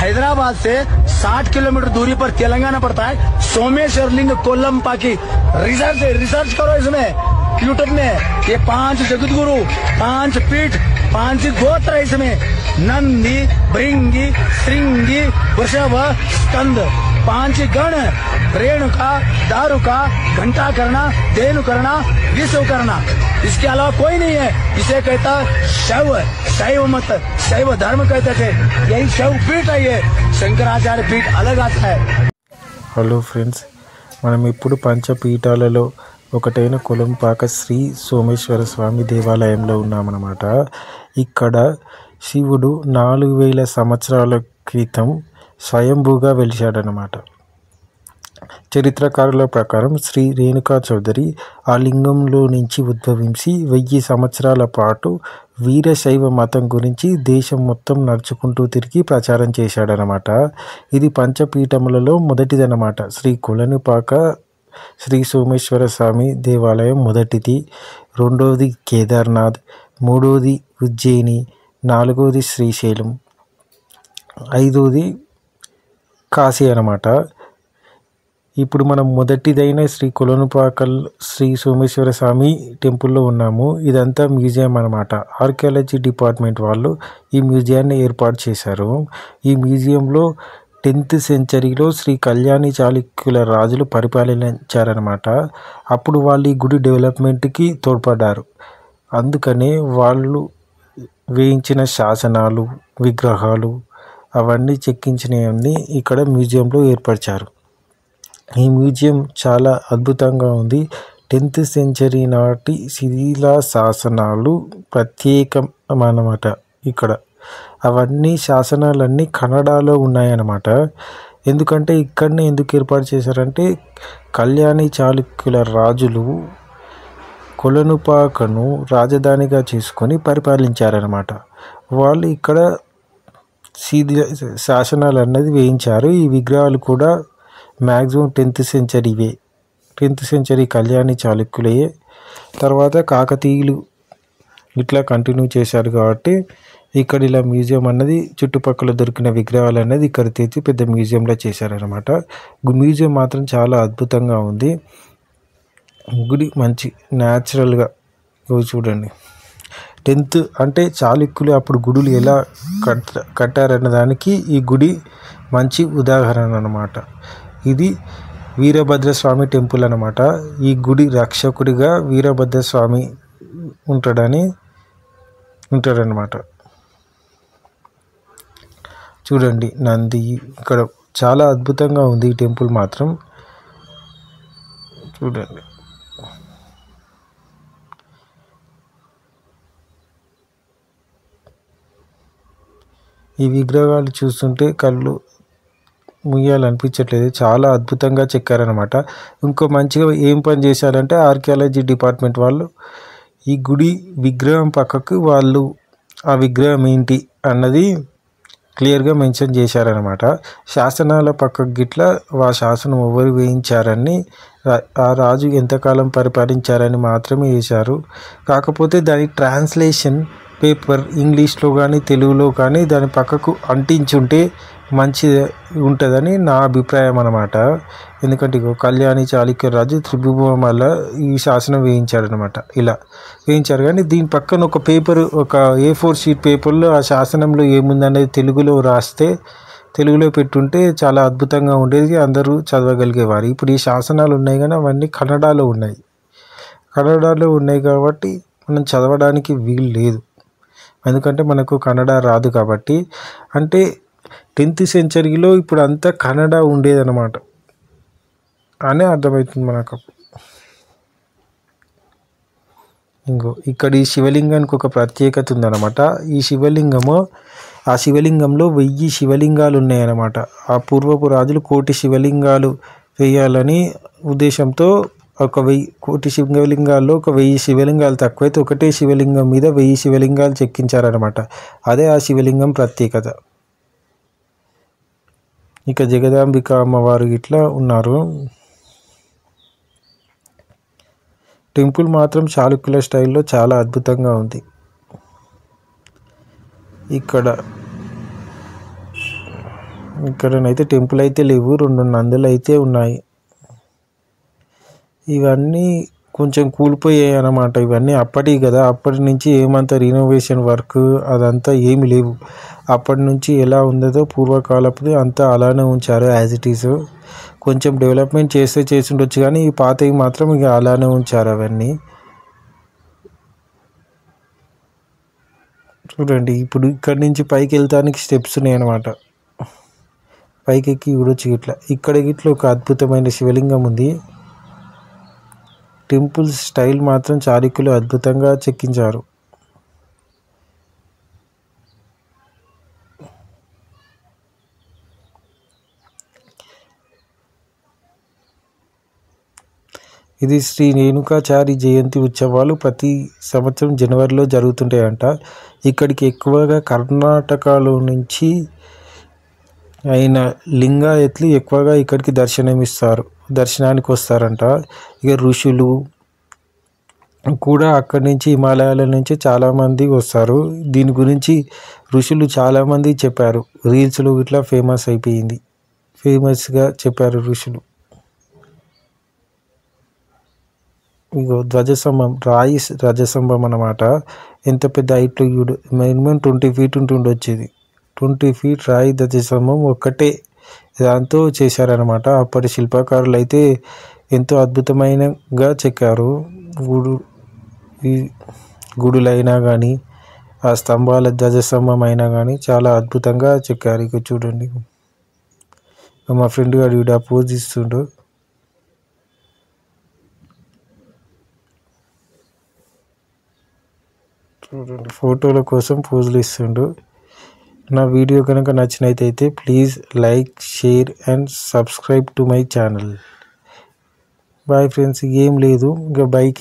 हैदराबाद से 60 किलोमीटर दूरी पर तेलंगाना पड़ता है। सोमेश्वर लिंग कोल्लमपाकी रिसर्च करो इसमें यूट्यूब में। ये 5 जगत गुरु, 5 पीठ, 5 गोत्र है इसमें। नंदी, भृंगी, श्रृंगी, वृषभ, स्कंद, 5 गण, रेणुका, दारुका, घंटा करना, धेनु करना, विश्व करना। इसके अलावा कोई नहीं है। इसे कहता शैव, शैव मत, शैव धर्म कहते थे। यही शैव पीठ है। ये शंकराचार्य पीठ अलग आता है। హలో ఫ్రెండ్స్, మనం ఇప్పుడు పంచపీఠాలలో ఒకటైన కొలంపాక శ్రీ సోమేశ్వర స్వామి దేవాలయంలో ఉన్నామన్నమాట. ఇక్కడ శివుడు 4000 సంవత్సరాల క్రితం స్వయంభూగా వెలిశాడనమాట. చరిత్రకారుల ప్రకారం శ్రీ రేణుకా చౌదరి ఆ లింగంలో నుంచి ఉద్భవించి 1000 సంవత్సరాల పాటు వీరశైవ మతం గురించి దేశం మొత్తం నడుచుకుంటూ తిరిగి ప్రచారం చేశాడనమాట. ఇది పంచపీఠములలో మొదటిదనమాట. శ్రీ కొలనుపాక శ్రీ సోమేశ్వర స్వామి దేవాలయం మొదటిది, రెండవది కేదార్నాథ్, మూడవది ఉజ్జయిని, నాలుగవది శ్రీశైలం, ఐదవది కాశీ అన్నమాట. ఇప్పుడు మనం మొదటిదైన శ్రీ కొలనుపాకల్ శ్రీ సోమేశ్వర స్వామి టెంపుల్లో ఉన్నాము. ఇదంతా మ్యూజియం అన్నమాట. ఆర్కియాలజీ డిపార్ట్మెంట్ వాళ్ళు ఈ మ్యూజియాన్ని ఏర్పాటు చేశారు. ఈ మ్యూజియంలో 10th సెంచరీలో శ్రీ కళ్యాణి చాళుక్యుల రాజులు పరిపాలించారనమాట. అప్పుడు వాళ్ళు ఈ గుడి డెవలప్మెంట్కి తోడ్పడ్డారు. అందుకనే వాళ్ళు వేయించిన శాసనాలు, విగ్రహాలు అవన్నీ చెక్కించినవన్నీ ఇక్కడ మ్యూజియంలో ఏర్పరిచారు. ఈ మ్యూజియం చాలా అద్భుతంగా ఉంది. 10th సెంచరీ నాటి శిథిలా శాసనాలు ప్రత్యేకమన్నమాట. ఇక్కడ అవన్నీ శాసనాలన్నీ కన్నడలో ఉన్నాయన్నమాట. ఎందుకంటే ఇక్కడనే ఎందుకు ఏర్పాటు చేశారంటే కళ్యాణి చాళుక్యుల రాజులు కొలనుపాకను రాజధానిగా చేసుకొని పరిపాలించారన్నమాట. వాళ్ళు ఇక్కడ శాసనాలు అన్నది వేయించారు. ఈ విగ్రహాలు కూడా మ్యాక్సిమం 10th సెంచరీవే. 10th సెంచరీ కళ్యాణి చాళుక్యులయే. తర్వాత కాకతీయులు ఇట్లా కంటిన్యూ చేశారు కాబట్టి ఇక్కడ ఇలా మ్యూజియం అన్నది చుట్టుపక్కల దొరికిన విగ్రహాలు అనేది ఇక్కడ తెచ్చి పెద్ద మ్యూజియంలో చేశారనమాట. మ్యూజియం మాత్రం చాలా అద్భుతంగా ఉంది. గుడి మంచి న్యాచురల్గా చూడండి. 10th అంటే చాళుక్యులు అప్పుడు గుడులు ఎలా కట్టారన్న దానికి ఈ గుడి మంచి ఉదాహరణ అన్నమాట. ఇది వీరభద్రస్వామి టెంపుల్ అన్నమాట. ఈ గుడి రక్షకుడిగా వీరభద్రస్వామి ఉంటాడనమాట. చూడండి నంది ఇక్కడ చాలా అద్భుతంగా ఉంది. ఈ టెంపుల్ మాత్రం చూడండి. ఈ విగ్రహాలు చూస్తుంటే కళ్ళు ముయ్యాలనిపించట్లేదు. చాలా అద్భుతంగా చెక్కారనమాట. ఇంకో మంచిగా ఏం పని చేశారంటే ఆర్కియాలజీ డిపార్ట్మెంట్ వాళ్ళు ఈ గుడి విగ్రహం పక్కకు వాళ్ళు ఆ విగ్రహం ఏంటి అన్నది క్లియర్గా మెన్షన్ చేశారనమాట. శాసనాల పక్కకు గిట్లా ఆ శాసనం ఎవరు వేయించారని, ఆ రాజు ఎంతకాలం పరిపాలించారని మాత్రమే వేశారు. కాకపోతే దాని ట్రాన్స్లేషన్ పేపర్ ఇంగ్లీష్లో కానీ తెలుగులో కానీ దాని పక్కకు అంటించుంటే మంచిది ఉంటుందని నా అభిప్రాయం అన్నమాట. ఎందుకంటే కళ్యాణి చాళుక్య రాజు త్రిభువనమల్ల ఈ శాసనం వేయించాడనమాట. ఇలా వేయించారు. కానీ దీని పక్కన ఒక పేపర్, ఒక A4 షీట్ పేపర్లో ఆ శాసనంలో ఏముందనేది తెలుగులో రాస్తే, తెలుగులో పెట్టుంటే చాలా అద్భుతంగా ఉండేది, అందరూ చదవగలిగేవారు. ఇప్పుడు ఈ శాసనాలు ఉన్నాయి కానీ అవన్నీ కన్నడలో ఉన్నాయి కాబట్టి మనం చదవడానికి వీలు లేదు. ఎందుకంటే మనకు కన్నడ రాదు కాబట్టి. అంటే 10th సెంచరీలో ఇప్పుడు అంతా కన్నడ ఉండేదన్నమాట అని అర్థమవుతుంది మనకు. ఇక్కడ ఈ శివలింగానికి ఒక ప్రత్యేకత ఉందన్నమాట. ఈ శివలింగము, ఆ శివలింగంలో 1000 శివలింగాలు ఉన్నాయన్నమాట. ఆ పూర్వపు రాజులు 1,000,000 శివలింగాలు వేయాలని ఉద్దేశంతో 1,000,000 శివలింగాల్లో 1000 శివలింగాలు తక్కువైతే ఒకటే శివలింగం మీద 1000 శివలింగాలు చెక్కించారనమాట. అదే ఆ శివలింగం ప్రత్యేకత. ఇక జగదాంబిక అమ్మవారు ఇట్లా ఉన్నారు. టెంపుల్ మాత్రం చాళుక్యుల స్టైల్లో చాలా అద్భుతంగా ఉంది. ఇక్కడ ఇక్కడనైతే టెంపుల్ అయితే లేవు, 2 నందులు అయితే ఉన్నాయి. ఇవన్నీ కొంచెం కూలిపోయాయి అన్నమాట. ఇవన్నీ అప్పటివి కదా, అప్పటి నుంచి ఏమంత రినోవేషన్ వర్క్ అదంతా ఏమి లేవు. అప్పటి నుంచి ఎలా ఉందో పూర్వకాలపు అంతా అలానే ఉంచారు యాజ్ ఇట్ ఈస్. కొంచెం డెవలప్మెంట్ చేసి ఉండొచ్చు, కానీ ఈ పాతవి మాత్రం ఇక అలానే ఉంచారు అవన్నీ. చూడండి, ఇప్పుడు ఇక్కడి నుంచి పైకి వెళ్తానికి స్టెప్స్ ఉన్నాయి అన్నమాట. పైకి ఎక్కి చూడొచ్చు. ఇక్కడ ఒక అద్భుతమైన శివలింగం ఉంది. టెంపుల్ స్టైల్ మాత్రం చాళుక్యులు అద్భుతంగా చెక్కించారు. ఇది శ్రీ రేణుకాచారి జయంతి ఉత్సవాలు ప్రతి సంవత్సరం జనవరిలో జరుగుతుంటాయంట. ఇక్కడికి ఎక్కువగా కర్ణాటకలో నుంచి అయిన లింగాయత్లు ఎక్కువగా ఇక్కడికి దర్శనానికి వస్తారంట. ఇక ఋషులు కూడా అక్కడి నుంచి, హిమాలయాల నుంచి చాలామంది వస్తారు. దీని గురించి ఋషులు చాలామంది చెప్పారు. రీల్స్లో ఇట్లా ఫేమస్గా చెప్పారు ఋషులు. ఇగో ధ్వజస్తంభం, రాయి ధ్వజస్తంభం అన్నమాట. ఎంత పెద్ద హైట్లో మినిమం 20 feet ఉంటుండొచ్చు. ఇది 20 feet రాయి ధ్వజస్తంభం ఒక్కటే దాంతో చేశారనమాట. అప్పటి శిల్పకారులు అయితే ఎంతో అద్భుతమైనగా చెక్కారు. గుడులైనా కానీ, ఆ స్తంభాల ధ్వజస్తంభం అయినా కానీ చాలా అద్భుతంగా చెక్కారు. ఇక చూడండి, మా ఫ్రెండ్ గారు వీడు పోజ్ ఇస్తుండు. చూడండి, ఫోటోల కోసం పోజులు ఇస్తుండు. నా వీడియో కనుక నచ్చినట్లయితే please like, share and subscribe to my channel. Bye friends. ఏం లేదు, ఇంకా బైక్